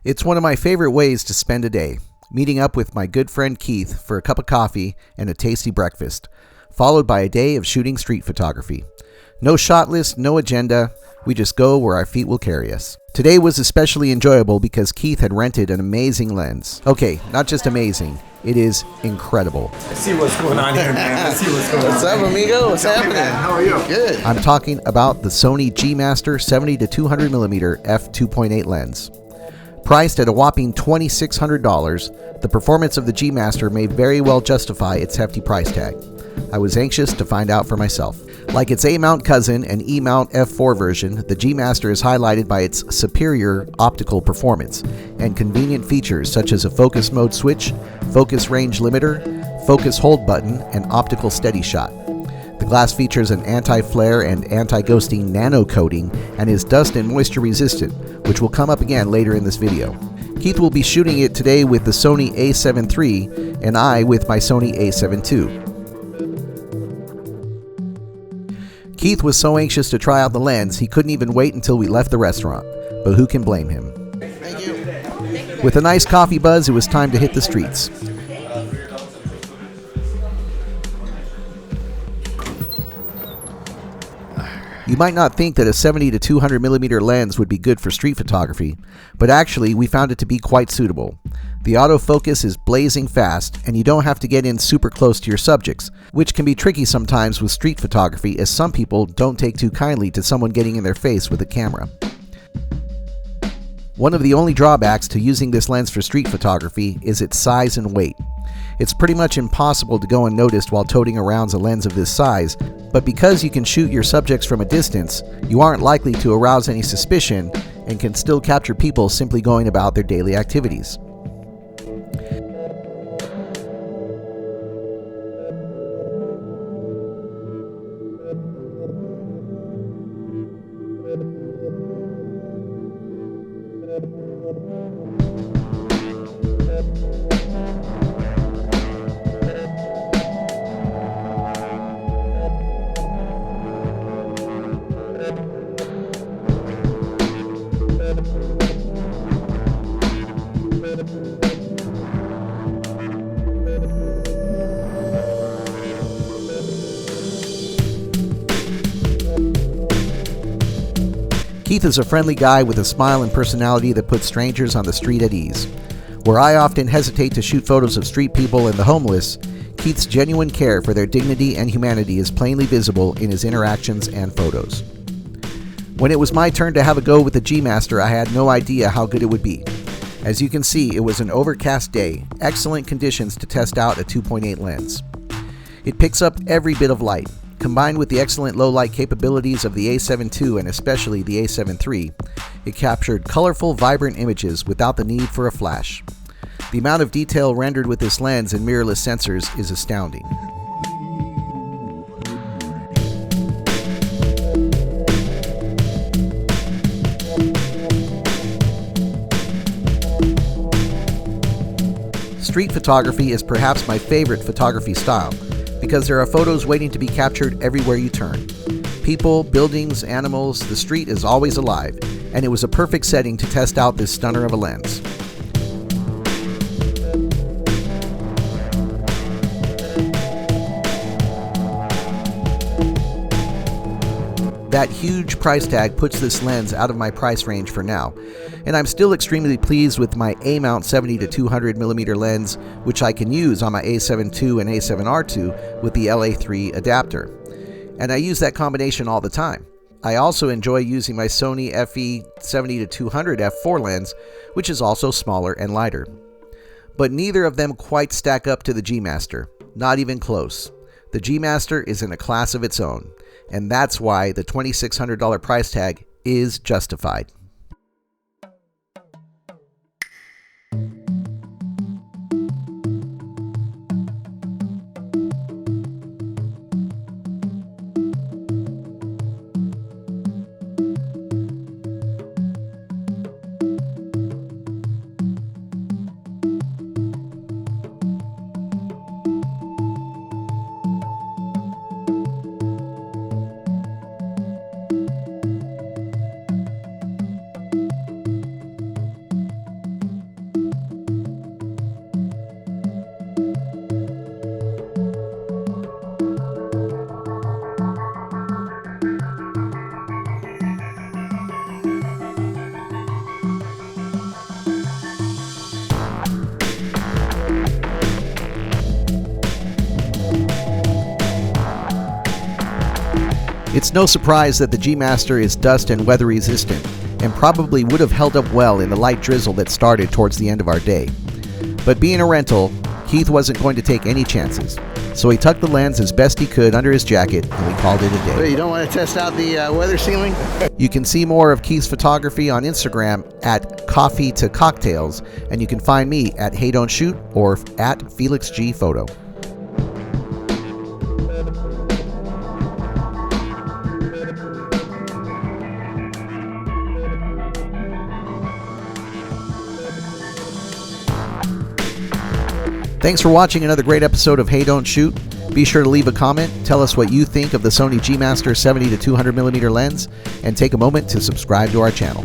It's one of my favorite ways to spend a day, meeting up with my good friend Keith for a cup of coffee and a tasty breakfast, followed by a day of shooting street photography. No shot list, no agenda, we just go where our feet will carry us. Today was especially enjoyable because Keith had rented an amazing lens. Okay, not just amazing, it is incredible. Let's see what's going on here, man. Let's see what's going on. What's up, amigo? What's happening? Man? How are you? Good. I'm talking about the Sony G Master 70 to 200mm f2.8 lens. Priced at a whopping $2,600, the performance of the G Master may very well justify its hefty price tag. I was anxious to find out for myself. Like its A-mount cousin and E-mount f4 version, the G Master is highlighted by its superior optical performance and convenient features such as a focus mode switch, focus range limiter, focus hold button, and optical steady shot. The glass features an anti-flare and anti-ghosting nano coating and is dust and moisture resistant, which will come up again later in this video. Keith will be shooting it today with the Sony a7 III and I with my Sony a7 II. Keith was so anxious to try out the lens, he couldn't even wait until we left the restaurant, but who can blame him? Thank you. With a nice coffee buzz, it was time to hit the streets. You might not think that a 70 to 200mm lens would be good for street photography, but actually we found it to be quite suitable. The autofocus is blazing fast, and you don't have to get in super close to your subjects, which can be tricky sometimes with street photography as some people don't take too kindly to someone getting in their face with a camera. One of the only drawbacks to using this lens for street photography is its size and weight. It's pretty much impossible to go unnoticed while toting around a lens of this size, but because you can shoot your subjects from a distance, you aren't likely to arouse any suspicion and can still capture people simply going about their daily activities. Keith is a friendly guy with a smile and personality that puts strangers on the street at ease. Where I often hesitate to shoot photos of street people and the homeless, Keith's genuine care for their dignity and humanity is plainly visible in his interactions and photos. When it was my turn to have a go with the G Master, I had no idea how good it would be. As you can see, it was an overcast day, excellent conditions to test out a 2.8 lens. It picks up every bit of light. Combined with the excellent low-light capabilities of the a7 II and especially the a7 III, it captured colorful, vibrant images without the need for a flash. The amount of detail rendered with this lens and mirrorless sensors is astounding. Street photography is perhaps my favorite photography style, because there are photos waiting to be captured everywhere you turn. People, buildings, animals, the street is always alive, and it was a perfect setting to test out this stunner of a lens. That huge price tag puts this lens out of my price range for now, and I'm still extremely pleased with my A-mount 70 to 200mm lens, which I can use on my a7 II and a7R II with the LA3 adapter. And I use that combination all the time. I also enjoy using my Sony FE 70 to 200 f4 lens, which is also smaller and lighter. But neither of them quite stack up to the G Master, not even close. The G Master is in a class of its own, and that's why the $2,600 price tag is justified. It's no surprise that the G Master is dust and weather resistant, and probably would have held up well in the light drizzle that started towards the end of our day. But being a rental, Keith wasn't going to take any chances, so he tucked the lens as best he could under his jacket, and we called it a day. You don't want to test out the weather sealing? You can see more of Keith's photography on Instagram at Coffee to Cocktails, and you can find me at Hey Don't Shoot or at Felix G Photo. Thanks for watching another great episode of Hey Don't Shoot. Be sure to leave a comment, tell us what you think of the Sony G Master 70 to 200mm lens, and take a moment to subscribe to our channel.